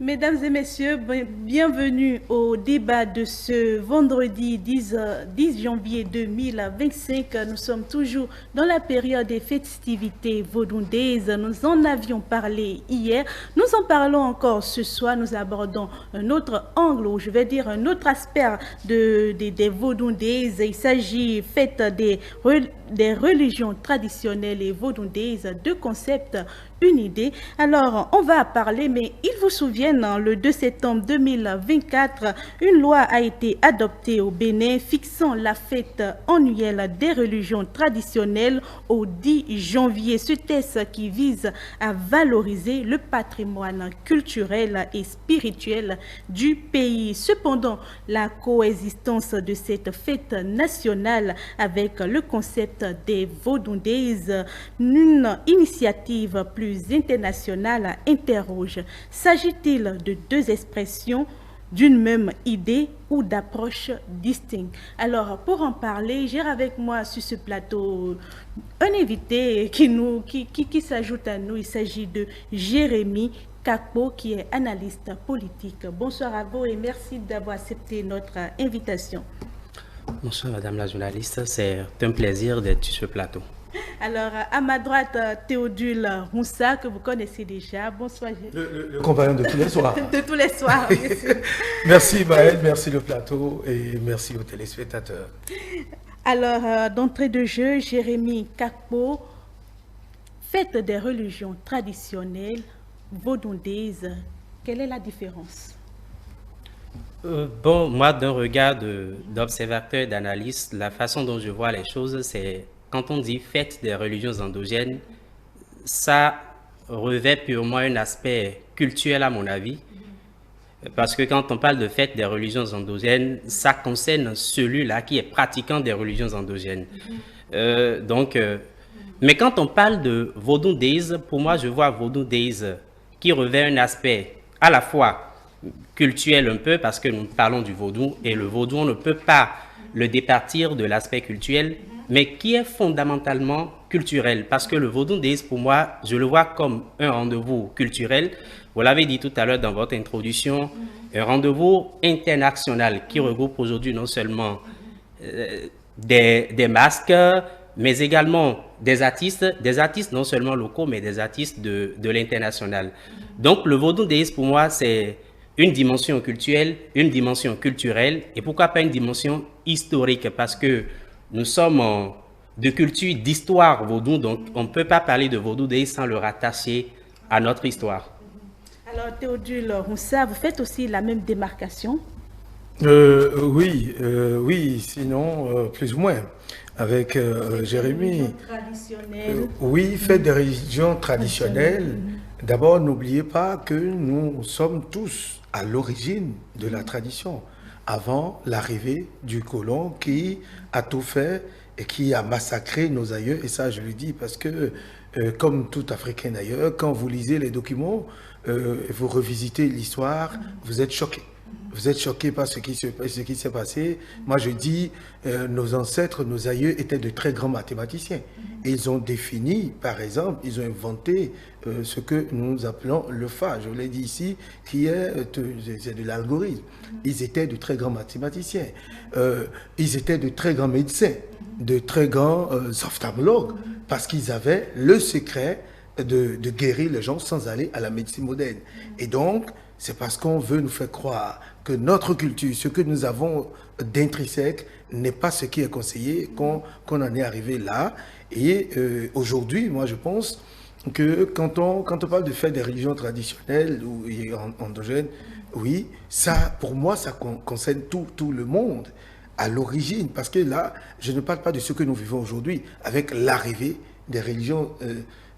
Mesdames et messieurs, bienvenue au débat de ce vendredi 10 janvier 2025. Nous sommes toujours dans la période des festivités vaudouises. Nous en avions parlé hier. Nous en parlons encore ce soir. Nous abordons un autre angle, ou je vais dire un autre aspect des vaudouises. Il s'agit des religions traditionnelles et vaudouises, deux concepts, une idée. Alors, on va parler, mais il vous souvient, le 2 septembre 2024, une loi a été adoptée au Bénin fixant la fête annuelle des religions traditionnelles au 10 janvier. Ce texte qui vise à valoriser le patrimoine culturel et spirituel du pays. Cependant, la coexistence de cette fête nationale avec le concept des vaudouises, une initiative plus internationale, interroge. S'agit-il de deux expressions d'une même idée ou d'approches distinctes? Alors, pour en parler, j'ai avec moi sur ce plateau un invité qui s'ajoute à nous. Il s'agit de Jérémy Kakpo, qui est analyste politique. Bonsoir à vous et merci d'avoir accepté notre invitation. Bonsoir Madame la journaliste, c'est un plaisir d'être sur ce plateau. Alors, à ma droite, Théodule Moussa, que vous connaissez déjà. Bonsoir. Le compagnon de tous les soirs. De tous les soirs, monsieur. Merci Maëlle, merci le plateau et merci aux téléspectateurs. Alors, d'entrée de jeu, Jérémy Kakpo, fête des religions traditionnelles, vaudouises, quelle est la différence? Bon, moi, d'un regard d'observateur, d'analyste, la façon dont je vois les choses, c'est quand on dit fête des religions endogènes, ça revêt purement un aspect culturel à mon avis. Parce que quand on parle de fête des religions endogènes, ça concerne celui-là qui est pratiquant des religions endogènes. Mais quand on parle de Vodou Days, pour moi, je vois Vodou Days qui revêt un aspect à la fois culturel un peu, parce que nous parlons du vaudou, et le vaudou, on ne peut pas le départir de l'aspect culturel, mais qui est fondamentalement culturel, parce que le Vodou Days, pour moi, je le vois comme un rendez-vous culturel. Vous l'avez dit tout à l'heure dans votre introduction, un rendez-vous international qui regroupe aujourd'hui non seulement des masques, mais également des artistes non seulement locaux, mais des artistes de l'international. Donc le Vodou Days, pour moi, c'est une dimension culturelle, une dimension culturelle, et pourquoi pas une dimension historique, parce que nous sommes de culture, d'histoire vaudou, donc on ne peut pas parler de Vodou Days sans le rattacher à notre histoire. Alors Théodule Moussa, vous faites aussi la même démarcation? Oui, sinon plus ou moins. Avec Jérémy. Oui, fête des religions traditionnelles. D'abord, n'oubliez pas que nous sommes tous à l'origine de la tradition, avant l'arrivée du colon qui a tout fait et qui a massacré nos aïeux. Et ça, je le dis parce que, comme tout Africain d'ailleurs, quand vous lisez les documents, vous revisitez l'histoire, vous êtes choqués. Vous êtes choqués par ce qui s'est passé. Moi, je dis, nos ancêtres, nos aïeux étaient de très grands mathématiciens. Et ils ont défini, par exemple, ils ont inventé ce que nous appelons le Fa, je l'ai dit ici, qui est de l'algorithme. Ils étaient de très grands mathématiciens. Ils étaient de très grands médecins, de très grands ophtalmologues, parce qu'ils avaient le secret de guérir les gens sans aller à la médecine moderne. Et donc, c'est parce qu'on veut nous faire croire que notre culture, ce que nous avons d'intrinsèque, n'est pas ce qui est conseillé, qu'on en est arrivé là. Et aujourd'hui, moi je pense que quand on parle de fête des religions traditionnelles ou endogènes, oui, ça, pour moi, ça concerne tout le monde à l'origine. Parce que là, je ne parle pas de ce que nous vivons aujourd'hui avec l'arrivée des religions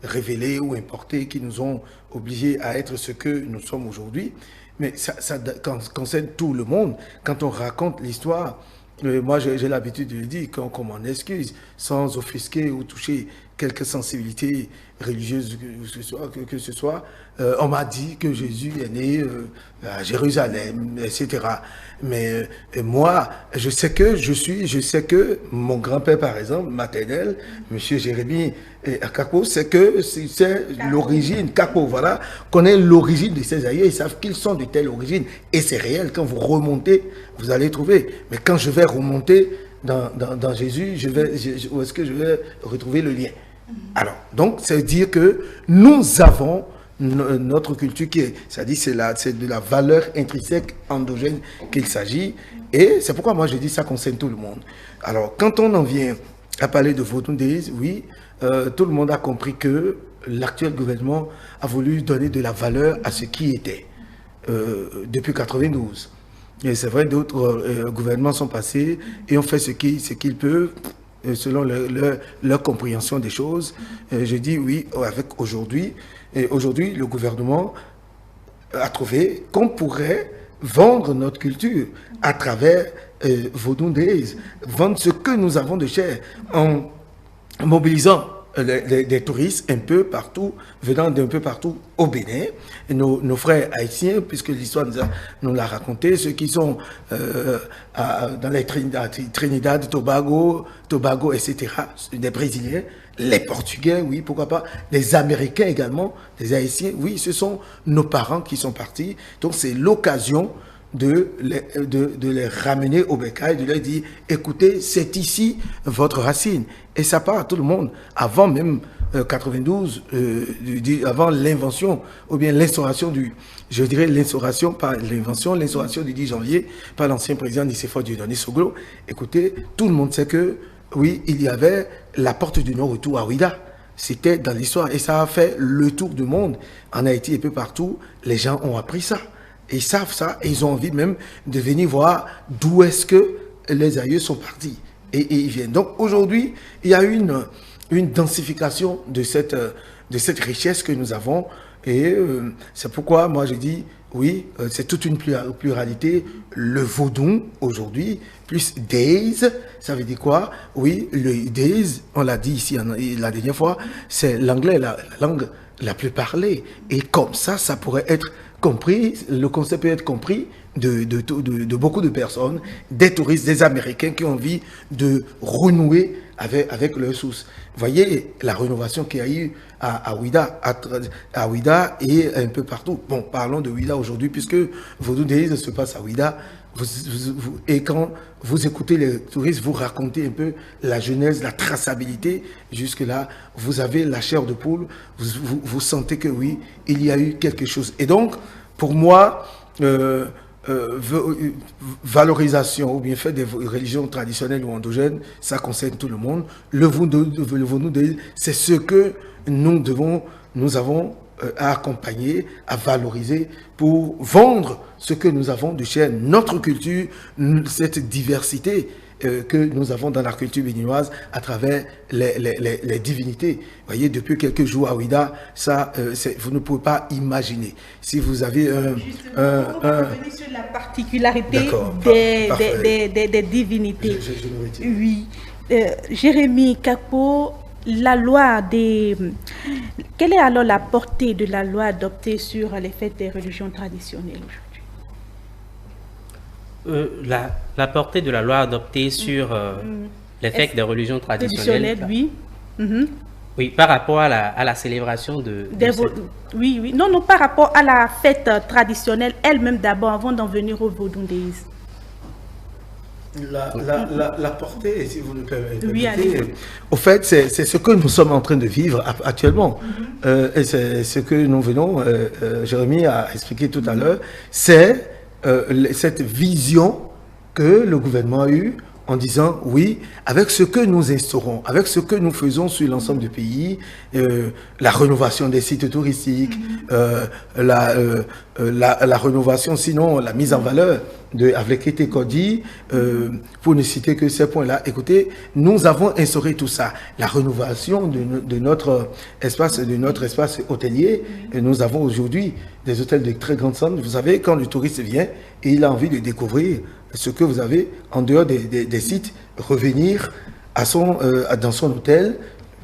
révélées ou importées qui nous ont obligés à être ce que nous sommes aujourd'hui. Mais ça concerne tout le monde. Quand on raconte l'histoire, moi j'ai l'habitude de le dire, qu'on m'en excuse, sans offusquer ou toucher quelque sensibilité religieuse que ce soit, on m'a dit que Jésus est né à Jérusalem, etc. Mais moi, je sais que mon grand-père, par exemple, maternel, M. Jérémie Kako, c'est l'origine, Kako, voilà, connaît l'origine de ces aïeux, ils savent qu'ils sont de telle origine. Et c'est réel, quand vous remontez, vous allez trouver. Mais quand je vais remonter dans Jésus, où est-ce que je vais retrouver le lien? Alors, donc, c'est dire que nous avons notre culture qui est, c'est-à-dire c'est de la valeur intrinsèque endogène qu'il s'agit, et c'est pourquoi moi je dis ça concerne tout le monde. Alors, quand on en vient à parler de vodundéisme, oui, tout le monde a compris que l'actuel gouvernement a voulu donner de la valeur à ce qui était depuis 92. Et c'est vrai, d'autres gouvernements sont passés et ont fait ce qu'ils peuvent selon leur compréhension des choses. Je dis oui, avec aujourd'hui. Et aujourd'hui, le gouvernement a trouvé qu'on pourrait vendre notre culture à travers Vodou Days, vendre ce que nous avons de cher en mobilisant des touristes un peu partout, venant d'un peu partout au Bénin. Et nos frères haïtiens, puisque l'histoire nous l'a raconté, ceux qui sont dans les Trinidad, Tobago, etc., des Brésiliens, les Portugais, oui, pourquoi pas, les Américains également, les Haïtiens, oui, ce sont nos parents qui sont partis. Donc c'est l'occasion de les ramener au bécail, de leur dire, écoutez, c'est ici votre racine. Et ça part à tout le monde. Avant même 92, avant l'invention, ou bien l'instauration je dirais l'instauration, pas l'invention, l'instauration du 10 janvier par l'ancien président Nicéphore Dieudonné Soglo. Écoutez, tout le monde sait que, oui, il y avait la porte du non-retour à Ouida. C'était dans l'histoire et ça a fait le tour du monde. En Haïti et peu partout, les gens ont appris ça. Et ils savent ça, et ils ont envie même de venir voir d'où est-ce que les aïeux sont partis. Et ils viennent. Donc aujourd'hui, il y a une densification de cette richesse que nous avons. Et c'est pourquoi moi je dis, oui, c'est toute une pluralité. Le vaudou aujourd'hui, plus days, ça veut dire quoi? Oui, le days, on l'a dit ici la dernière fois, c'est l'anglais, la langue la plus parlée. Et comme ça pourrait être compris, le concept peut être compris de beaucoup de personnes, des touristes, des Américains qui ont envie de renouer avec leurs sources. Vous voyez la rénovation qu'il y a eu à Ouida, à Ouida et un peu partout. Bon, parlons de Ouida aujourd'hui, puisque Vodou Days se passe à Ouida. Et quand vous écoutez les touristes, vous racontez un peu la genèse, la traçabilité, jusque-là, vous avez la chair de poule, vous sentez que oui, il y a eu quelque chose. Et donc, pour moi, valorisation ou bien fait des religions traditionnelles ou endogènes, ça concerne tout le monde. Le Vodou, c'est ce que nous avons à accompagner, à valoriser pour vendre ce que nous avons de cher, notre culture, cette diversité que nous avons dans la culture béninoise à travers les divinités. Vous voyez, depuis quelques jours à Ouida, ça, vous ne pouvez pas imaginer. Si vous avez revenir sur la particularité des divinités. Oui. Jérémie Kako, quelle est alors la portée de la loi adoptée sur les fêtes des religions traditionnelles aujourd'hui? La portée de la loi adoptée sur les fêtes des religions traditionnelles, oui. Oui, par rapport à la célébration oui, non, par rapport à la fête traditionnelle elle-même d'abord, avant d'en venir au vaudouisme. La portée, si vous le permettez, oui, au fait, c'est ce que nous sommes en train de vivre actuellement. Et c'est ce que nous venons, Jérémie a expliqué tout à l'heure, c'est cette vision que le gouvernement a eue en disant, oui, avec ce que nous instaurons, avec ce que nous faisons sur l'ensemble du pays, la rénovation des sites touristiques, la rénovation, sinon la mise en valeur de Avlekete Kodi, pour ne citer que ces points-là. Écoutez, nous avons instauré tout ça. La rénovation de notre espace hôtelier. Et nous avons aujourd'hui des hôtels de très grande somme. Vous savez, quand le touriste vient et il a envie de découvrir ce que vous avez en dehors des sites, revenir dans son hôtel,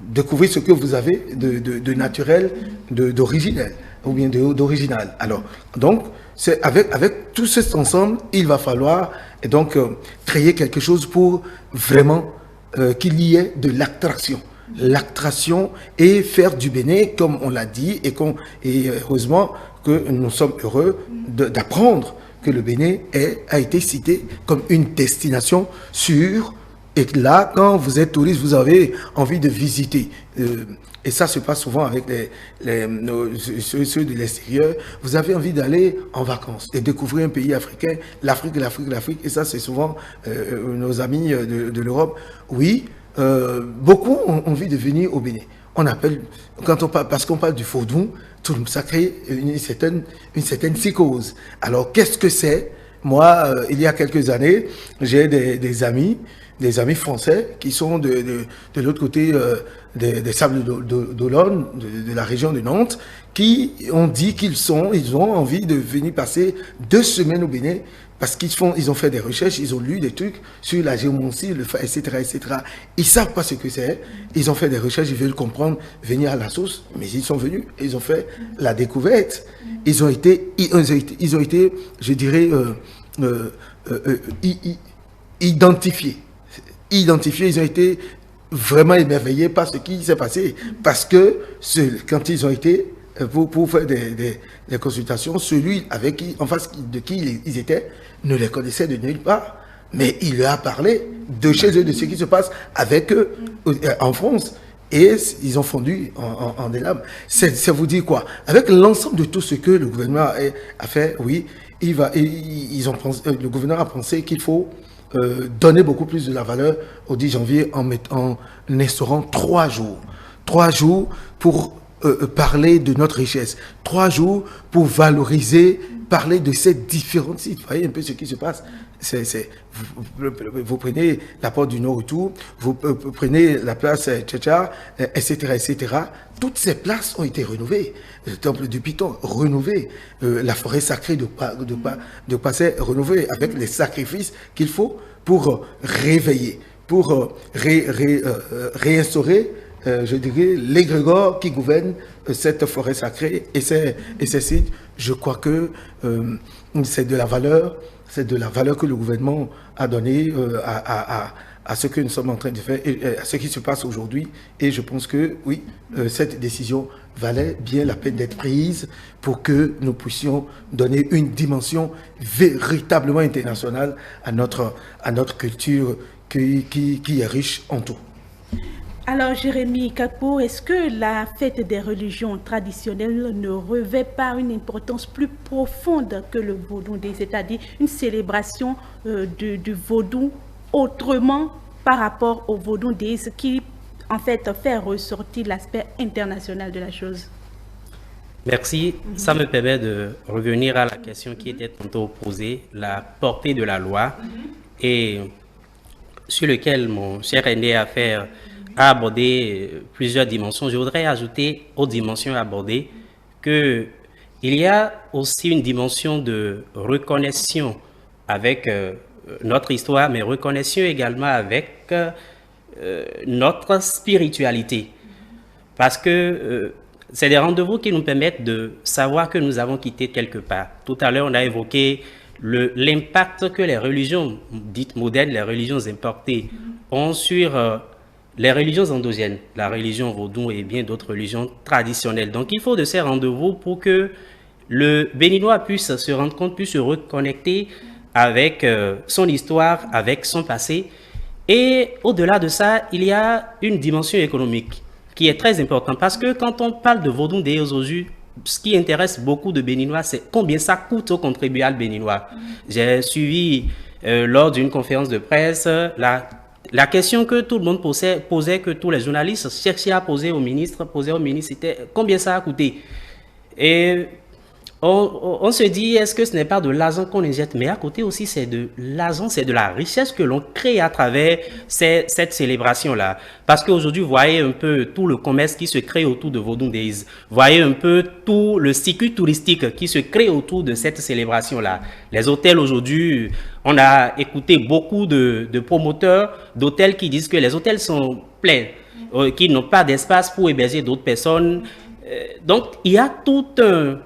découvrir ce que vous avez de naturel, d'originel, ou bien d'original. Alors, donc, c'est avec tout cet ensemble, il va falloir et donc créer quelque chose pour vraiment qu'il y ait de l'attraction. L'attraction et faire du Bénin, comme on l'a dit, et heureusement que nous sommes heureux d'apprendre que le Bénin a été cité comme une destination sûre. Et là, quand vous êtes touriste, vous avez envie de visiter. Et ça se passe souvent avec ceux de l'extérieur. Vous avez envie d'aller en vacances et découvrir un pays africain, l'Afrique. Et ça, c'est souvent nos amis de l'Europe. Oui, beaucoup ont envie de venir au Bénin. On appelle, parce qu'on parle du vaudou, ça crée une certaine psychose. Alors, qu'est-ce que c'est? Moi, il y a quelques années, j'ai des amis français qui sont de l'autre côté des Sables d'Olonne, de la région de Nantes, qui ont dit qu'ils ont envie de venir passer 2 semaines au Bénin parce ils ont fait des recherches, ils ont lu des trucs sur la géomancie, etc., etc. Ils savent pas ce que c'est. Ils ont fait des recherches, ils veulent comprendre, venir à la source, mais ils sont venus, ils ont fait la découverte. Ils ont été, je dirais, identifiés. Ils ont été vraiment émerveillés par ce qui s'est passé. Parce que quand ils ont été pour faire des consultations, celui en face de qui ils étaient ne les connaissait de nulle part. Mais il leur a parlé de chez eux, de ce qui se passe avec eux en France. Et ils ont fondu en des larmes. Ça vous dit quoi? Avec l'ensemble de tout ce que le gouvernement a fait, oui, le gouvernement a pensé qu'il faut donner beaucoup plus de la valeur au 10 janvier en instaurant 3 jours. 3 jours pour parler de notre richesse. 3 jours pour valoriser, parler de ces différents sites. Vous voyez un peu ce qui se passe. Vous prenez la porte du Nord-Retour, vous prenez la place Tchatcha, etc., etc. Toutes ces places ont été rénovées. Le temple du Piton, rénové. La forêt sacrée de Passé, rénovée avec les sacrifices qu'il faut pour réveiller, pour réinstaurer, je dirais, l'égrégore qui gouverne cette forêt sacrée et ces sites. Je crois que c'est de la valeur. C'est de la valeur que le gouvernement a donnée à ce que nous sommes en train de faire, et à ce qui se passe aujourd'hui. Et je pense que, oui, cette décision valait bien la peine d'être prise pour que nous puissions donner une dimension véritablement internationale à notre culture qui est riche en tout. Alors, Jérémy Kakpo, est-ce que la fête des religions traditionnelles ne revêt pas une importance plus profonde que le vaudou, c'est-à-dire une célébration du vaudou autrement par rapport au vaudou qui, en fait, fait ressortir l'aspect international de la chose? Merci. Ça me permet de revenir à la question qui était tantôt posée, la portée de la loi, et sur lequel mon cher aîné a abordé plusieurs dimensions. Je voudrais ajouter aux dimensions abordées qu'il y a aussi une dimension de reconnaissance avec notre histoire, mais reconnaissance également avec notre spiritualité. Parce que c'est des rendez-vous qui nous permettent de savoir que nous avons quitté quelque part. Tout à l'heure, on a évoqué l'impact que les religions dites modernes, les religions importées, ont sur les religions endogènes, la religion vaudou et bien d'autres religions traditionnelles. Donc, il faut de ces rendez-vous pour que le Béninois puisse se rendre compte, puisse se reconnecter avec son histoire, avec son passé. Et au-delà de ça, il y a une dimension économique qui est très importante parce que quand on parle de vaudou des aujourd'hui, ce qui intéresse beaucoup de Béninois, c'est combien ça coûte au contribuable béninois. J'ai suivi lors d'une conférence de presse la question que tout le monde posait, que tous les journalistes cherchaient à poser au ministre, c'était combien ça a coûté. Et on se dit, est-ce que ce n'est pas de l'argent qu'on injecte? Mais à côté aussi, c'est de l'argent, c'est de la richesse que l'on crée à travers cette célébration-là. Parce qu'aujourd'hui, vous voyez un peu tout le commerce qui se crée autour de Vaudou Days. Vous voyez un peu tout le circuit touristique qui se crée autour de cette célébration-là. Les hôtels aujourd'hui, on a écouté beaucoup de promoteurs d'hôtels qui disent que les hôtels sont pleins. qui n'ont pas d'espace pour héberger d'autres personnes. Donc, il y a tout un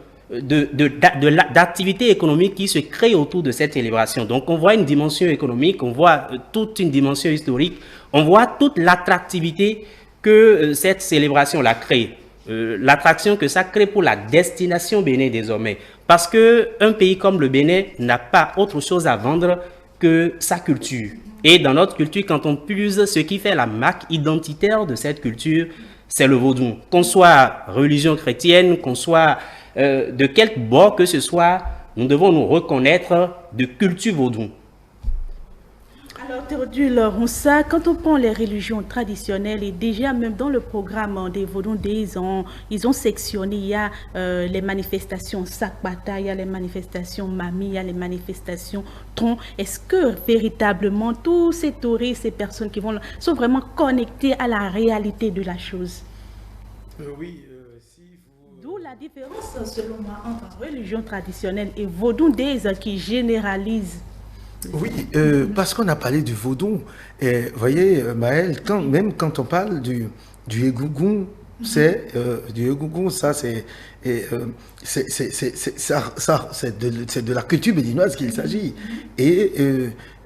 d'activités économiques qui se créent autour de cette célébration. Donc, on voit une dimension économique, on voit toute une dimension historique, on voit toute l'attractivité que cette célébration-là crée. L'attraction que ça crée pour la destination Bénin désormais. Parce qu'un pays comme le Bénin n'a pas autre chose à vendre que sa culture. Et dans notre culture, quand on puise, ce qui fait la marque identitaire de cette culture, c'est le vaudou. Qu'on soit religion chrétienne, qu'on soit de quelque bord que ce soit, nous devons nous reconnaître de culture vaudou. Alors, Théodule Roussa, quand on prend les religions traditionnelles, et déjà même dans le programme des Vodou Day, ils ont sectionné, il y a les manifestations Sakbata, il y a les manifestations Mami, il y a les manifestations Tron. Est-ce que véritablement tous ces touristes, ces personnes qui vont là, sont vraiment connectés à la réalité de la chose? Oui. D'où la différence, selon moi, entre religion traditionnelle et Vodou Days qui généralise. Oui, parce qu'on a parlé du vaudou. Et vous voyez, Maël, même quand on parle du Egougoum, c'est de la culture béninoise qu'il s'agit. Et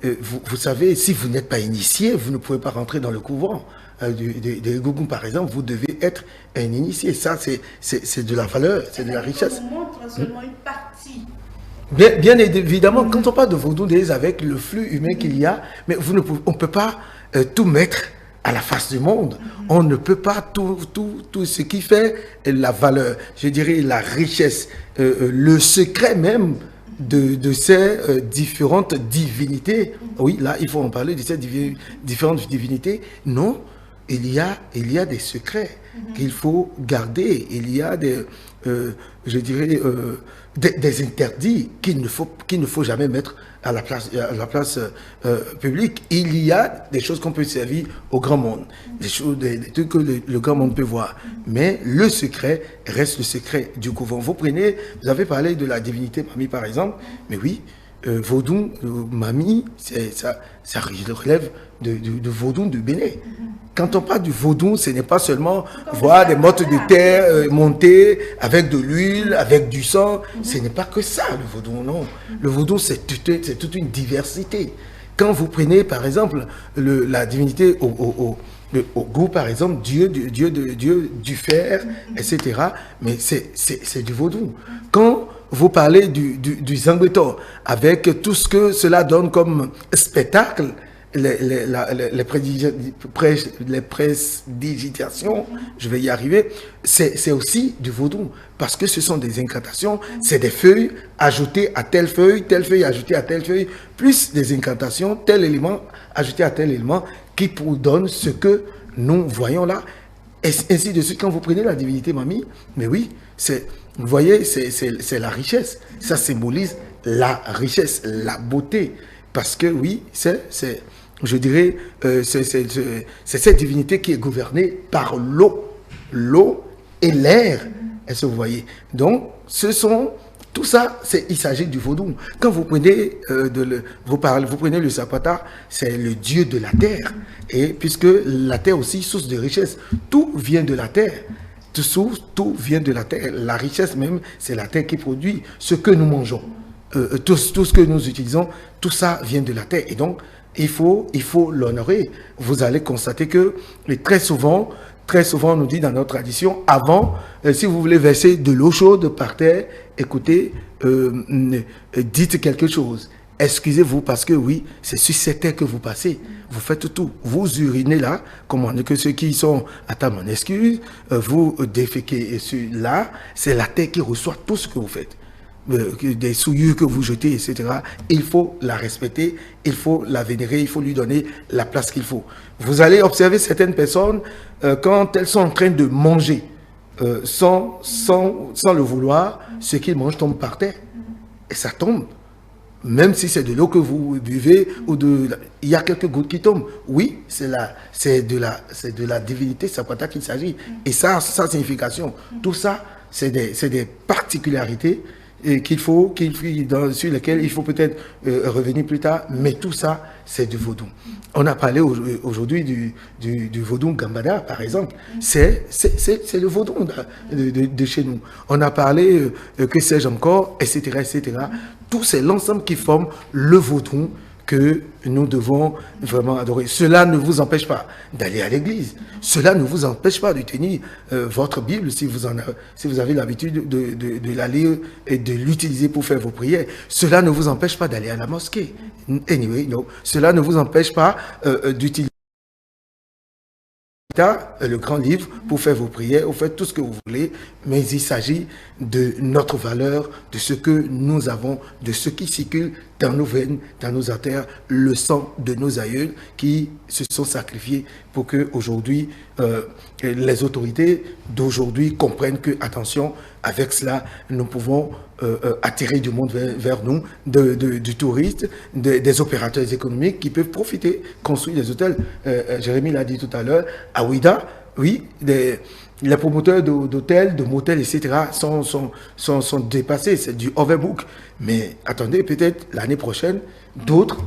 vous savez, si vous n'êtes pas initié, vous ne pouvez pas rentrer dans le couvent. Des Egougoum, par exemple, vous devez être un initié. Ça, c'est de la valeur, c'est de la richesse. On montre seulement une partie. Bien évidemment, quand on parle de Vodou Days avec le flux humain qu'il y a, mais on ne peut pas tout mettre à la face du monde. On ne peut pas tout ce qui fait la valeur, je dirais la richesse, le secret même de ces différentes divinités. Oui, là, il faut en parler de ces différentes divinités. Non, il y a des secrets qu'il faut garder. Il y a je dirais, des interdits qu'il ne faut jamais mettre à la place publique. Il y a des choses qu'on peut servir au grand monde, des trucs que le grand monde peut voir. Mais le secret reste le secret du couvent. Vous avez parlé de la divinité Mami par exemple, mais oui, Vaudou, Mami, ça relève de Vaudou de Bénin. Quand on parle du vaudou, ce n'est pas seulement voir des mottes de terre montées avec de l'huile, avec du sang. Ce n'est pas que ça, le vaudou, non. Le vaudou, c'est toute une diversité. Quand vous prenez, par exemple, la divinité au goût, par exemple, Dieu du fer, etc., mais c'est du vaudou. Quand vous parlez du Zangbeto, avec tout ce que cela donne comme spectacle, les prestidigitations, je vais y arriver, c'est aussi du vaudou, parce que ce sont des incantations, c'est des feuilles ajoutées à telle feuille ajoutée à telle feuille, plus des incantations, tel élément ajouté à tel élément, qui vous donne ce que nous voyons là, et ainsi de suite. Quand vous prenez la divinité Mami, mais oui, vous voyez, c'est la richesse, ça symbolise la richesse, la beauté, parce que oui, je dirais, c'est cette divinité qui est gouvernée par l'eau et l'air. Est-ce que vous voyez? Donc, tout ça, il s'agit du vaudou. Quand vous prenez, vous prenez le Zapata, c'est le dieu de la terre. Et puisque la terre aussi, source de richesse, tout vient de la terre. Tout vient de la terre. La richesse même, c'est la terre qui produit ce que nous mangeons. Tout ce que nous utilisons, tout ça vient de la terre. Et donc, il faut l'honorer. Vous allez constater que très souvent, on nous dit dans notre tradition, avant, si vous voulez verser de l'eau chaude par terre, écoutez, dites quelque chose. Excusez-vous parce que oui, c'est sur cette terre que vous passez. Vous faites tout. Vous urinez là, commandez que ceux qui sont à table en excuse, vous déféquez là, c'est la terre qui reçoit tout ce que vous faites. Des souillures que vous jetez, etc. Il faut la respecter, il faut la vénérer, il faut lui donner la place qu'il faut. Vous allez observer certaines personnes quand elles sont en train de manger, sans le vouloir, ce qu'ils mangent tombe par terre. Et ça tombe. Même si c'est de l'eau que vous buvez, il y a quelques gouttes qui tombent. Oui, c'est de la divinité Zapata qu'il s'agit. Et ça, sa signification, tout ça, c'est des particularités sur lesquels il faut peut-être revenir plus tard, mais tout ça, c'est du vaudou. On a parlé aujourd'hui du vaudou Gambada, par exemple. C'est le vaudou de chez nous. On a parlé, que sais-je encore, etc., etc. Tout c'est l'ensemble qui forme le vaudou que nous devons vraiment adorer. Cela ne vous empêche pas d'aller à l'église. Cela ne vous empêche pas de tenir votre Bible si vous avez l'habitude de la lire et de l'utiliser pour faire vos prières. Cela ne vous empêche pas d'aller à la mosquée. Anyway, no. Cela ne vous empêche pas d'utiliser le grand livre pour faire vos prières, vous faites tout ce que vous voulez, mais il s'agit de notre valeur, de ce que nous avons, de ce qui circule dans nos veines, dans nos artères, le sang de nos aïeuls qui se sont sacrifiés pour que aujourd'hui les autorités d'aujourd'hui comprennent que, attention, avec cela, nous pouvons attirer du monde vers nous, du touriste, des opérateurs économiques qui peuvent profiter, construire des hôtels. Jérémy l'a dit tout à l'heure, à Ouida, oui, les promoteurs d'hôtels, de motels, etc. sont dépassés, c'est du overbook. Mais attendez, peut-être l'année prochaine, d'autres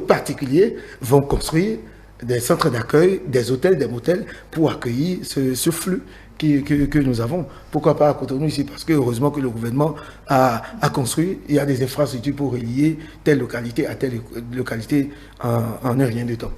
particuliers vont construire des centres d'accueil, des hôtels, des motels pour accueillir ce flux que nous avons. Pourquoi pas à Cotonou ici? Parce que heureusement que le gouvernement a construit, il y a des infrastructures pour relier telle localité à telle localité en un rien de temps.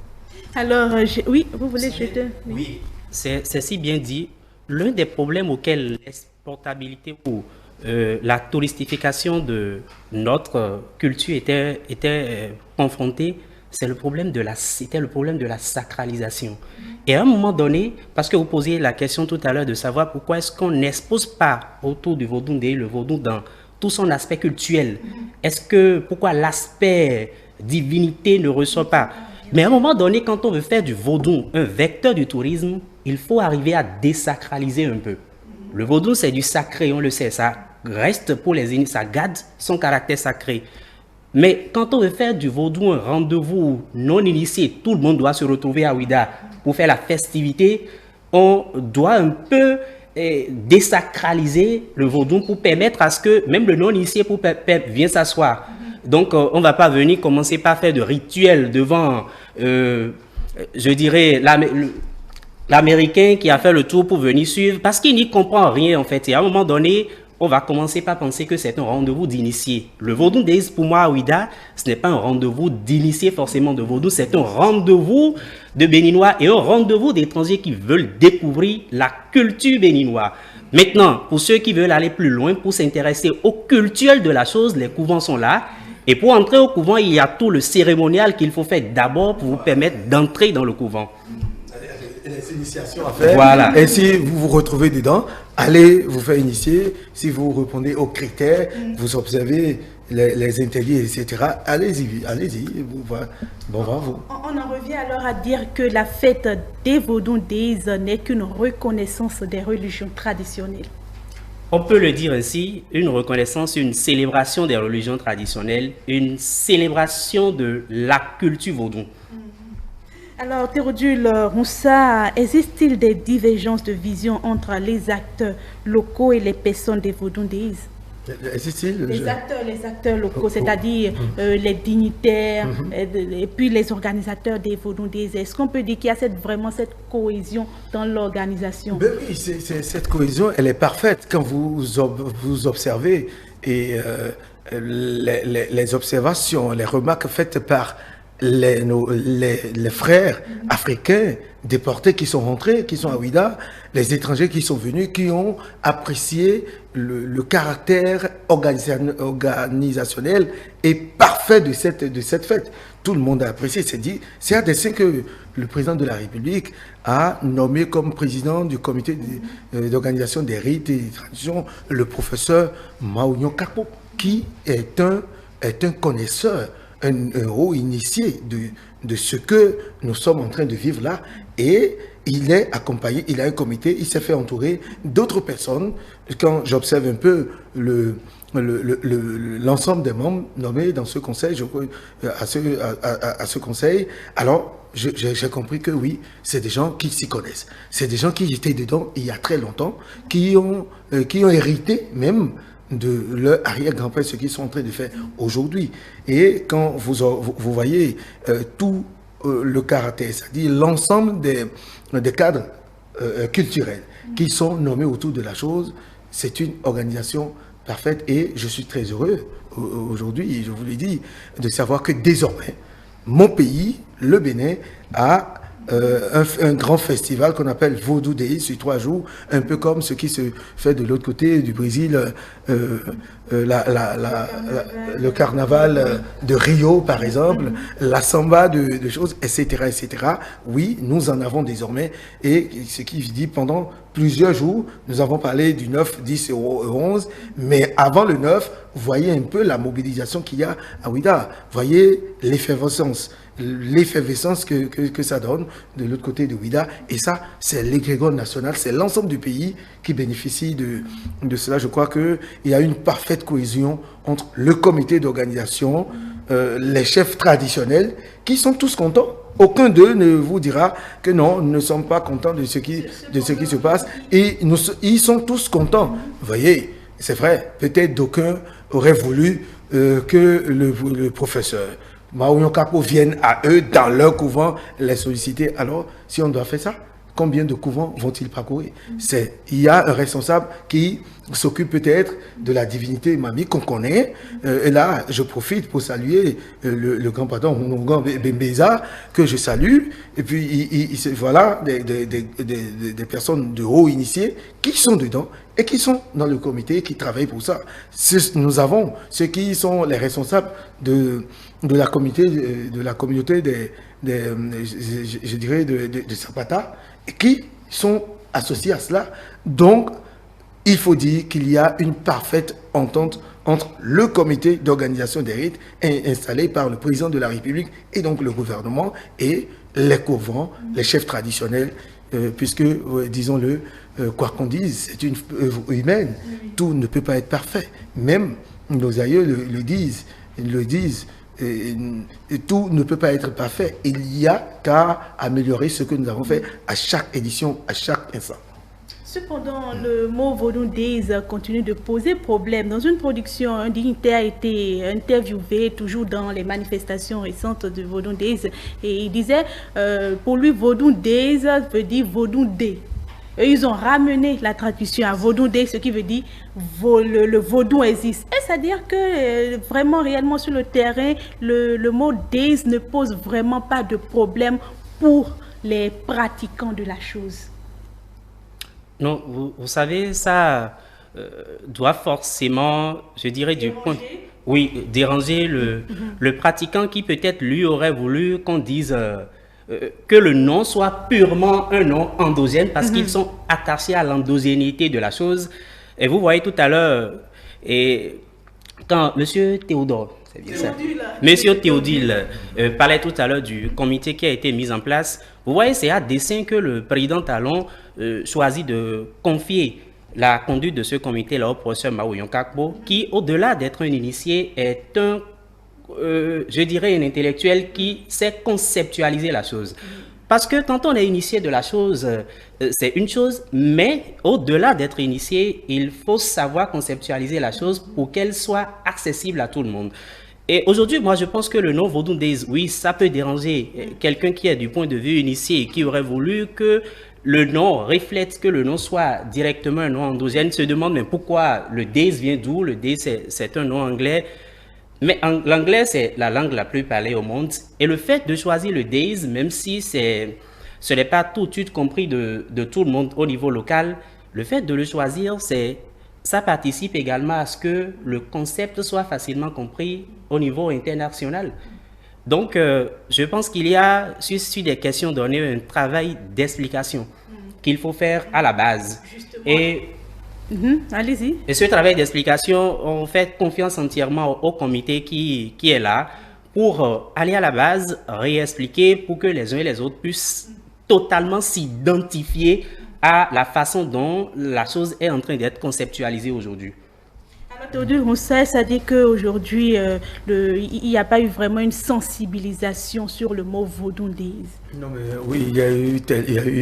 Alors, oui, vous voulez jeter? Oui, c'est si bien dit. L'un des problèmes auxquels l'exportabilité ou la touristification de notre culture était confrontée, c'était le problème de la sacralisation. Et à un moment donné, parce que vous posiez la question tout à l'heure de savoir pourquoi est-ce qu'on n'expose pas autour du vaudou le vaudou dans tout son aspect culturel, pourquoi l'aspect divinité ne ressort pas? Mais à un moment donné, quand on veut faire du vaudou un vecteur du tourisme, il faut arriver à désacraliser un peu. Le vaudou, c'est du sacré, on le sait, ça reste pour les initiés, ça garde son caractère sacré. Mais quand on veut faire du vaudou un rendez-vous non initié, tout le monde doit se retrouver à Ouida pour faire la festivité, on doit un peu désacraliser le vaudou pour permettre à ce que même le non-initié vienne s'asseoir. Donc, on ne va pas venir commencer par faire de rituels devant, je dirais, l'Américain qui a fait le tour pour venir suivre, parce qu'il n'y comprend rien en fait. Et à un moment donné, on va commencer par penser que c'est un rendez-vous d'initié. Le Vaudou Days, pour moi, à Ouida, ce n'est pas un rendez-vous d'initié forcément de vaudou, c'est un rendez-vous de Béninois et un rendez-vous d'étrangers qui veulent découvrir la culture béninoise. Maintenant, pour ceux qui veulent aller plus loin, pour s'intéresser au culturel de la chose, les couvents sont là. Et pour entrer au couvent, il y a tout le cérémonial qu'il faut faire d'abord pour vous permettre d'entrer dans le couvent. Les initiations à faire. Voilà. Et si vous vous retrouvez dedans, allez vous faire initier. Si vous répondez aux critères, vous observez les interdits, etc. Allez-y. Bon, bravo. On en revient alors à dire que la fête des Vaudou Days n'est qu'une reconnaissance des religions traditionnelles. On peut le dire ainsi, une reconnaissance, une célébration des religions traditionnelles, une célébration de la culture vaudou. Alors, Théodule Roussa, existe-t-il des divergences de vision entre les acteurs locaux et les personnes des Vaudou Days? Les acteurs locaux, c'est-à-dire les dignitaires et puis les organisateurs des Vaudou Days. Est-ce qu'on peut dire qu'il y a vraiment cette cohésion dans l'organisation? Ben oui, cette cohésion, elle est parfaite quand vous observez et les observations, les remarques faites par les frères africains déportés qui sont rentrés, qui sont à Ouida, les étrangers qui sont venus, qui ont apprécié le caractère organisationnel et parfait de cette fête. Tout le monde a apprécié. C'est un dessin que le président de la République a nommé comme président du comité d'organisation des rites et des traditions le professeur Maounion Kapo, qui est un connaisseur, un haut initié de ce que nous sommes en train de vivre là, et il est accompagné, il a un comité, il s'est fait entourer d'autres personnes. Quand j'observe un peu l'ensemble des membres nommés dans ce conseil, à ce conseil, alors j'ai compris que oui, c'est des gens qui s'y connaissent. C'est des gens qui étaient dedans il y a très longtemps, qui ont hérité même de leur arrière-grand-père, ce qu'ils sont en train de faire aujourd'hui. Et quand vous voyez tout le caractère, c'est-à-dire l'ensemble des cadres culturels qui sont nommés autour de la chose, c'est une organisation parfaite et je suis très heureux aujourd'hui, je vous l'ai dit, de savoir que désormais, mon pays, le Bénin, a un grand festival qu'on appelle Vodou Day sur 3 jours, un peu comme ce qui se fait de l'autre côté du Brésil, le carnaval de Rio par exemple, la samba de choses, etc., etc. Oui, nous en avons désormais et ce qui dit pendant plusieurs jours, nous avons parlé du 9, 10 et 11, mais avant le 9, voyez un peu la mobilisation qu'il y a à Ouida, voyez l'effervescence que ça donne de l'autre côté de Ouida. Et ça, c'est l'égrégore national, c'est l'ensemble du pays qui bénéficie de cela. Je crois qu'il y a une parfaite cohésion entre le comité d'organisation, les chefs traditionnels, qui sont tous contents. Aucun d'eux ne vous dira que non, nous ne sommes pas contents de ce qui se passe. Et ils sont tous contents. Vous voyez, c'est vrai, peut-être d'aucuns auraient voulu que le professeur Maouyon Kapo vienne à eux dans leur couvent les solliciter. Alors, si on doit faire ça, combien de couvents vont-ils parcourir? Il y a un responsable qui s'occupe peut-être de la divinité Mami qu'on connaît. Et là, je profite pour saluer le grand patron Bembeza, que je salue. Et puis, voilà, des personnes de haut initiés qui sont dedans et qui sont dans le comité, qui travaillent pour ça. Nous avons ceux qui sont les responsables de la communauté je dirais de Zapata, qui sont associés à cela. Donc, il faut dire qu'il y a une parfaite entente entre le comité d'organisation des rites installé par le président de la République et donc le gouvernement et les couvents, les chefs traditionnels, puisque, disons-le, quoi qu'on dise, c'est une œuvre humaine. Tout ne peut pas être parfait. Même nos aïeux le disent. Et tout ne peut pas être parfait. Il y a qu'à améliorer ce que nous avons fait à chaque édition, à chaque instant. Cependant, le mot Vodou Days continue de poser problème. Dans une production, un dignitaire a été interviewé toujours dans les manifestations récentes de Vodou Days et il disait, pour lui, Vodou Days veut dire Vodou Day. Et ils ont ramené la traduction à Vodou Day, ce qui veut dire le vaudou existe. Et c'est-à-dire que vraiment, réellement sur le terrain, le mot Days ne pose vraiment pas de problème pour les pratiquants de la chose. Non, vous savez, ça doit forcément, je dirais, déranger le pratiquant qui peut-être lui aurait voulu qu'on dise que le nom soit purement un nom endogène parce qu'ils sont attachés à l'endogénéité de la chose. Et vous voyez tout à l'heure, et quand M. Théodore, c'est bien ça, M. Théodile parlait tout à l'heure du comité qui a été mis en place, vous voyez, c'est à dessein que le président Talon choisit de confier la conduite de ce comité-là au professeur Maouyon Kakbo, qui, au-delà d'être un initié, est un, je dirais, un intellectuel qui sait conceptualiser la chose. Parce que quand on est initié de la chose, c'est une chose, mais au-delà d'être initié, il faut savoir conceptualiser la chose pour qu'elle soit accessible à tout le monde. Et aujourd'hui, moi, je pense que le nom Vodou Days, oui, ça peut déranger quelqu'un qui est du point de vue initié et qui aurait voulu que le nom reflète, que le nom soit directement un nom endogène, se demande mais pourquoi le Days vient d'où? Le Days, c'est un nom anglais. Mais l'anglais, c'est la langue la plus parlée au monde. Et le fait de choisir le Days, même si ce n'est pas tout de suite compris de tout le monde au niveau local, le fait de le choisir, ça participe également à ce que le concept soit facilement compris au niveau international. Donc, je pense qu'il y a, sur des questions données, un travail d'explication qu'il faut faire à la base. Justement. Et allez-y. Et ce travail d'explication, on fait confiance entièrement au comité qui est là pour aller à la base, réexpliquer pour que les uns et les autres puissent totalement s'identifier à la façon dont la chose est en train d'être conceptualisée aujourd'hui. Alors, Ça dit qu'aujourd'hui, il n'y a pas eu vraiment une sensibilisation sur le mot vaudounaise. Non, mais oui, il y a eu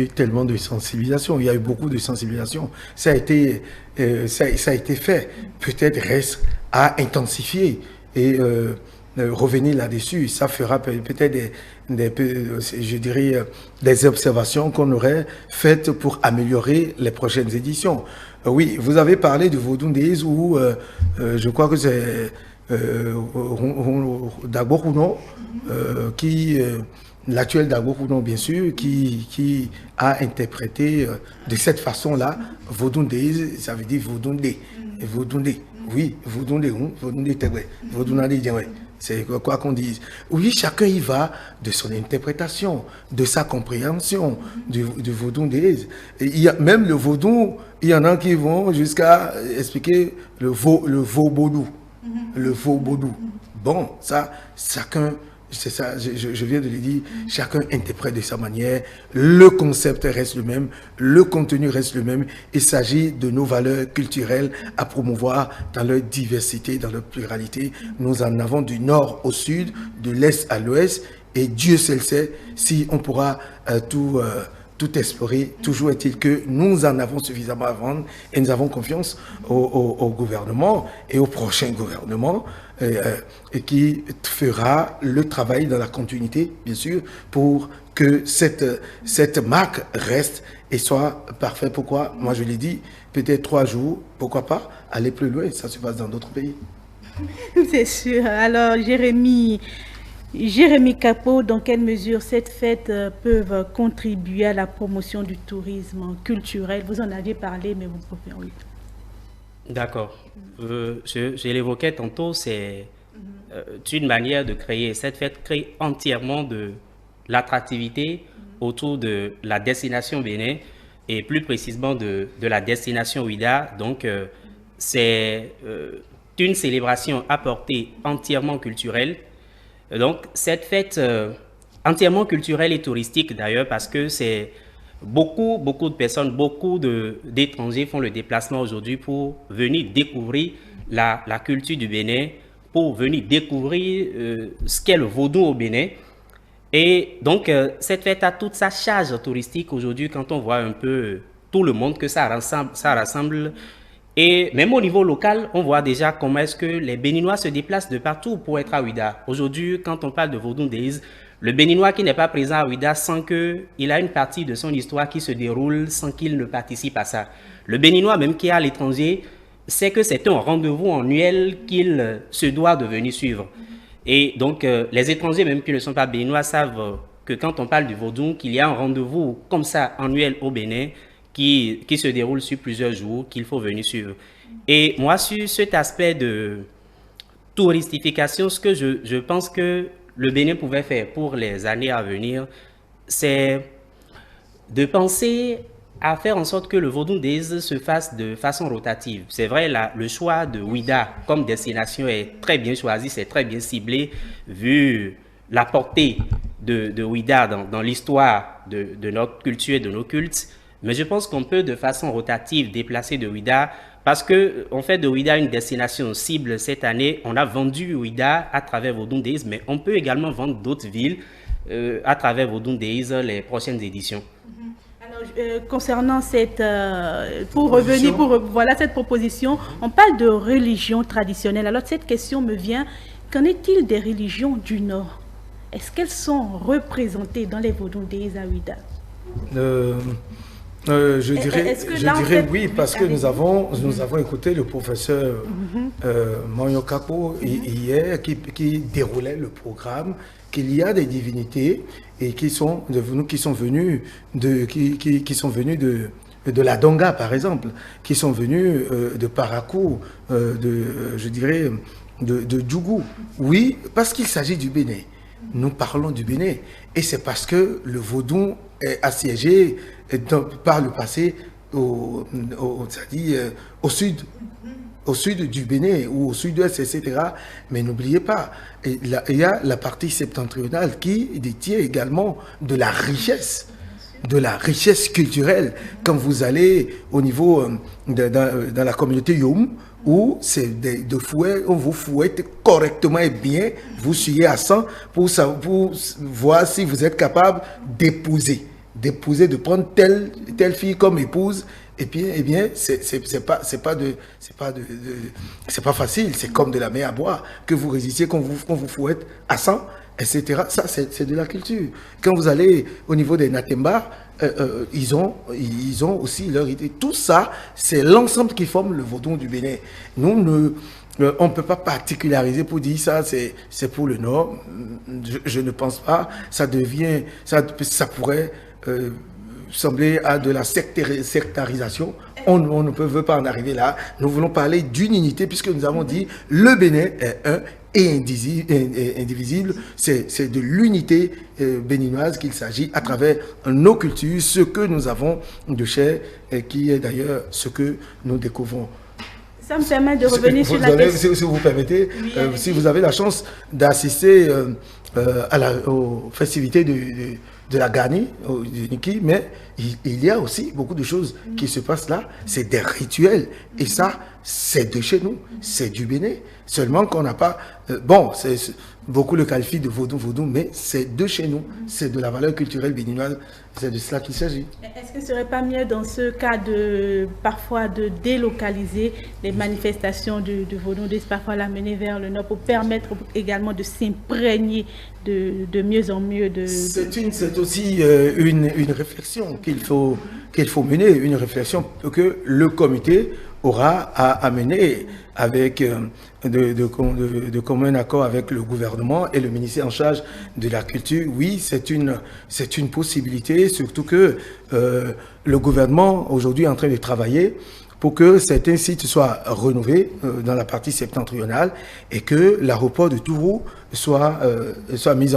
tellement de sensibilisation, il y a eu beaucoup de sensibilisation. Ça a été fait. Peut-être reste à intensifier et revenir là-dessus. Ça fera peut-être je dirais, des observations qu'on aurait faites pour améliorer les prochaines éditions. Oui, vous avez parlé de vaudounaise où je crois que c'est Dagbo Kouno qui... l'actuel Dagbo Kouno, bien sûr, qui a interprété de cette façon-là vaudounaise, ça veut dire vaudouné. Vaudouné, oui, vaudouné, vaudouné, c'est quoi qu'on dise. Oui, chacun y va de son interprétation, de sa compréhension du vaudounaise. Même le vaudou, il y en a qui vont jusqu'à expliquer le vaudou. Le vaudou. Bon, ça, chacun... C'est ça, je viens de le dire, chacun interprète de sa manière, le concept reste le même, le contenu reste le même. Il s'agit de nos valeurs culturelles à promouvoir dans leur diversité, dans leur pluralité. Nous en avons du nord au sud, de l'est à l'ouest, et Dieu seul sait si on pourra tout explorer. Toujours est-il que nous en avons suffisamment à vendre et nous avons confiance au gouvernement et au prochain gouvernement et qui fera le travail dans la continuité, bien sûr, pour que cette marque reste et soit parfaite. Pourquoi? Moi, je l'ai dit, peut-être 3 jours, pourquoi pas aller plus loin, ça se passe dans d'autres pays. C'est sûr. Alors, Jérémy Capot, dans quelle mesure cette fête peuvent contribuer à la promotion du tourisme culturel? Vous en aviez parlé, mais vous pouvez... Oui. D'accord. Je l'évoquais tantôt, c'est une manière de créer. Cette fête crée entièrement de l'attractivité autour de la destination Bénin et plus précisément de la destination Ouida. Donc, c'est une célébration à portée entièrement culturelle. Donc, cette fête entièrement culturelle et touristique d'ailleurs, parce que c'est beaucoup de personnes, beaucoup d'étrangers font le déplacement aujourd'hui pour venir découvrir la culture du Bénin, pour venir découvrir ce qu'est le vaudou au Bénin. Et donc, cette fête a toute sa charge touristique aujourd'hui quand on voit un peu tout le monde que ça rassemble. Et même au niveau local, on voit déjà comment est-ce que les Béninois se déplacent de partout pour être à Ouida. Aujourd'hui, quand on parle de vaudounaise, le Béninois qui n'est pas présent à Ouida sent qu'il a une partie de son histoire qui se déroule sans qu'il ne participe à ça. Le Béninois même qui est à l'étranger sait que c'est un rendez-vous annuel qu'il se doit de venir suivre. Et donc, les étrangers même qui ne sont pas Béninois savent que quand on parle du vaudou, qu'il y a un rendez-vous comme ça annuel au Bénin qui se déroule sur plusieurs jours, qu'il faut venir suivre. Et moi, sur cet aspect de touristification, ce que je pense que le Bénin pouvait faire pour les années à venir, c'est de penser à faire en sorte que le vaudounaise se fasse de façon rotative. C'est vrai, le choix de Ouida comme destination est très bien choisi, c'est très bien ciblé, vu la portée de Ouida dans l'histoire de notre culture et de nos cultes. Mais je pense qu'on peut de façon rotative déplacer de Ouida parce qu'on fait de Ouida une destination cible cette année. On a vendu Ouida à travers vaudounaise, mais on peut également vendre d'autres villes à travers vaudounaise les prochaines éditions. Alors, concernant cette proposition, on parle de religion traditionnelle. Alors cette question me vient, qu'en est-il des religions du Nord? Est-ce qu'elles sont représentées dans les vaudounaise à Ouida? Je dirais oui, parce que nous avons écouté le professeur Mario Capo hier qui déroulait le programme, qu'il y a des divinités et qui sont venues de la Donga, par exemple, qui sont venus de Parakou, de Djougou. Oui, parce qu'il s'agit du Bénin. Nous parlons du Bénin. Et c'est parce que le vaudou est assiégé par le passé au sud du Bénin ou au sud-ouest, etc. Mais n'oubliez pas, il y a la partie septentrionale qui détient également de la richesse culturelle. Quand vous allez au niveau dans la communauté Youm, où c'est de fouet, on vous fouette correctement et bien, vous suivez à 100 pour voir si vous êtes capable d'épouser, de prendre telle fille comme épouse. Et puis, eh bien, c'est pas facile. C'est comme de la mer à boire que vous résistiez, qu'on vous fouette à 100, etc. Ça, c'est de la culture. Quand vous allez au niveau des Natemba, ils ont aussi leur idée. Tout ça, c'est l'ensemble qui forme le vaudou du Bénin. Nous, on ne peut pas particulariser pour dire ça, c'est pour le Nord. Je ne pense pas. Ça pourrait sembler à de la sectarisation. On ne veut pas en arriver là. Nous voulons parler d'une unité puisque nous avons dit le Bénin est un et indivisible. C'est de l'unité béninoise qu'il s'agit à travers nos cultures, ce que nous avons de cher et qui est d'ailleurs ce que nous découvrons. Ça me permet de revenir sur la question. Si vous permettez, si vous avez la chance d'assister aux festivités de la Gani, du Niki, mais il y a aussi beaucoup de choses qui se passent là. C'est des rituels. Et ça, c'est de chez nous. C'est du Bénin. Seulement qu'on n'a pas... beaucoup le qualifient de vaudou, mais c'est de chez nous. C'est de la valeur culturelle béninoise. C'est de cela qu'il s'agit. Est-ce que ce ne serait pas mieux dans ce cas parfois de délocaliser les manifestations de vaudou, parfois la mener vers le nord pour permettre également de s'imprégner de mieux en mieux de... C'est aussi une réflexion qu'il faut mener, une réflexion que le comité aura à mener avec de commun accord avec le gouvernement et le ministère en charge de la culture. Oui, c'est une possibilité, surtout que le gouvernement aujourd'hui est en train de travailler pour que certains sites soient rénovés dans la partie septentrionale et que l'aéroport de Tourou soit mis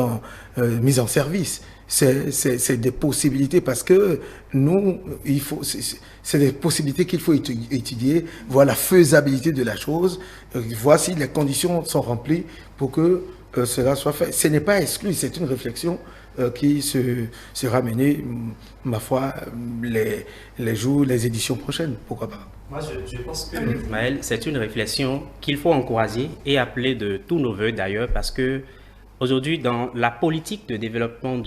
en service. C'est des possibilités parce que c'est des possibilités qu'il faut étudier, voir la faisabilité de la chose, voir si les conditions sont remplies pour que cela soit fait. Ce n'est pas exclu, c'est une réflexion qui sera menée, ma foi, les éditions prochaines, pourquoi pas. Moi, je pense que, Maël, c'est une réflexion qu'il faut encourager et appeler de tous nos voeux d'ailleurs, parce que aujourd'hui, dans la politique de développement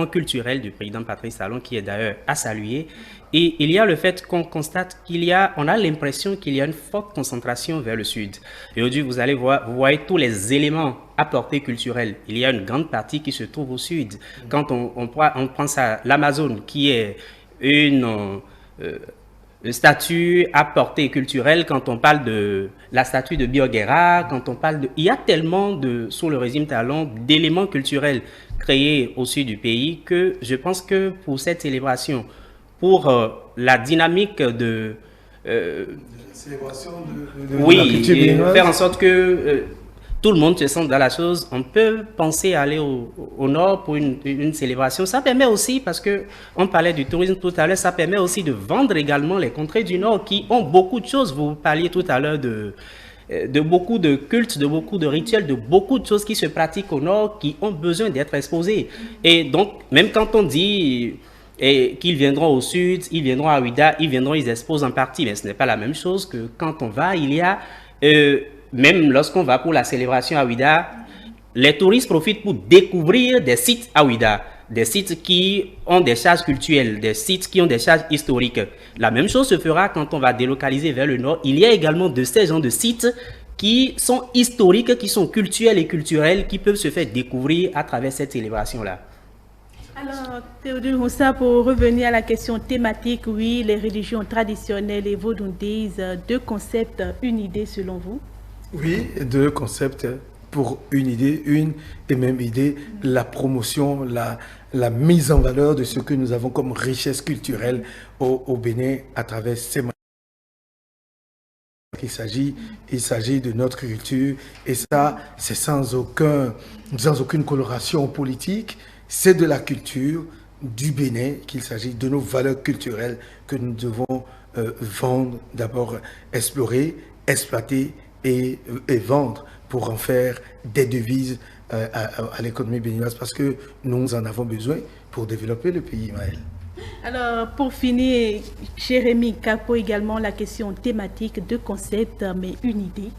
culturel du président Patrice Talon, qui est d'ailleurs à saluer, et il y a le fait qu'on constate on a l'impression qu'il y a une forte concentration vers le sud. Et aujourd'hui, vous voyez tous les éléments à portée culturelle. Il y a une grande partie qui se trouve au sud. Quand on prend ça, l'Amazone, qui est une statue à portée culturelle, quand on parle de la statue de Bioguera, quand on parle il y a tellement sous le régime Talon, d'éléments culturels créés au sud du pays que je pense que pour cette célébration, pour la dynamique de célébration la culture béninoise, faire en sorte que tout le monde se sente dans la chose, on peut penser à aller au nord pour une célébration. Ça permet aussi, parce qu'on parlait du tourisme tout à l'heure, ça permet aussi de vendre également les contrées du nord qui ont beaucoup de choses. Vous parliez tout à l'heure de beaucoup de cultes, de beaucoup de rituels, de beaucoup de choses qui se pratiquent au nord qui ont besoin d'être exposées. Et donc, même quand on dit qu'ils viendront au sud, ils viendront à Ouida, ils exposent en partie, mais ce n'est pas la même chose que quand on va, il y a... même lorsqu'on va pour la célébration à Ouida, les touristes profitent pour découvrir des sites à Ouida, des sites qui ont des charges culturelles, des sites qui ont des charges historiques. La même chose se fera quand on va délocaliser vers le nord. Il y a également de ces genres de sites qui sont historiques, qui sont culturels et culturels, qui peuvent se faire découvrir à travers cette célébration-là. Alors, Théodule Moussa, pour revenir à la question thématique, oui, les religions traditionnelles et vaudouises, deux concepts, une idée selon vous? Oui, deux concepts pour une idée, une et même idée, la promotion, la mise en valeur de ce que nous avons comme richesse culturelle au Bénin à travers ces manières. Il s'agit de notre culture et ça, c'est sans aucune coloration politique, c'est de la culture du Bénin qu'il s'agit, de nos valeurs culturelles que nous devons vendre, d'abord explorer, exploiter et vendre pour en faire des devises à l'économie béninoise parce que nous en avons besoin pour développer le pays, Maël. Alors, pour finir, Jérémy Kapo également, la question thématique, deux concepts, mais une idée.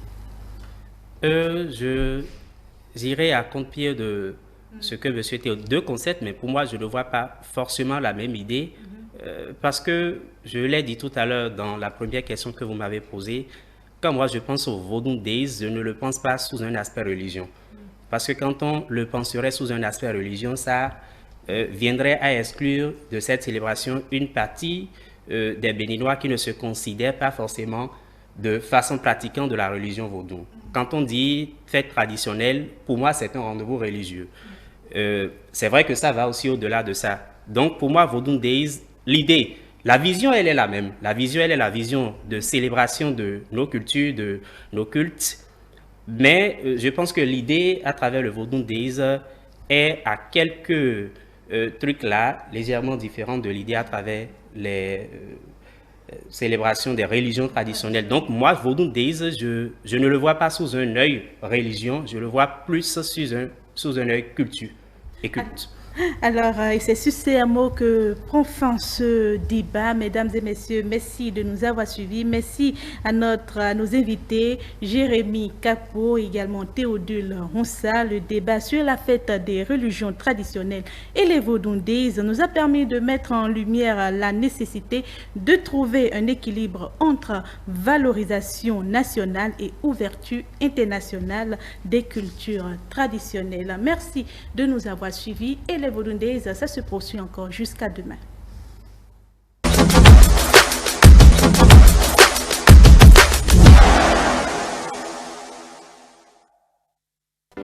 J'irai à contre-pied de ce que monsieur Théo, deux concepts, mais pour moi, je ne vois pas forcément la même idée, parce que je l'ai dit tout à l'heure dans la première question que vous m'avez posée, quand moi je pense au Vodun Days, je ne le pense pas sous un aspect religion. Parce que quand on le penserait sous un aspect religion, ça viendrait à exclure de cette célébration une partie des Béninois qui ne se considèrent pas forcément de façon pratiquante de la religion vaudou. Quand on dit fête traditionnelle, pour moi, c'est un rendez-vous religieux. C'est vrai que ça va aussi au-delà de ça. Donc, pour moi, Vodun Days, l'idée, la vision, elle est la même. La vision, elle est la vision de célébration de nos cultures, de nos cultes. Mais je pense que l'idée, à travers le Vodun Days, est à quelques trucs là, légèrement différents de l'idée à travers les célébration des religions traditionnelles. Donc moi, Vodun Days, je ne le vois pas sous un œil religion, je le vois plus sous un œil culture et culte. Alors, c'est sur ces mots que prend fin ce débat. Mesdames et messieurs, merci de nous avoir suivis. Merci à nos invités, Jérémy Kapo, également Théodule Ronsa. Le débat sur la fête des religions traditionnelles et les Vodun Days nous a permis de mettre en lumière la nécessité de trouver un équilibre entre valorisation nationale et ouverture internationale des cultures traditionnelles. Merci de nous avoir suivis et les Vodun Days, ça se poursuit encore jusqu'à demain.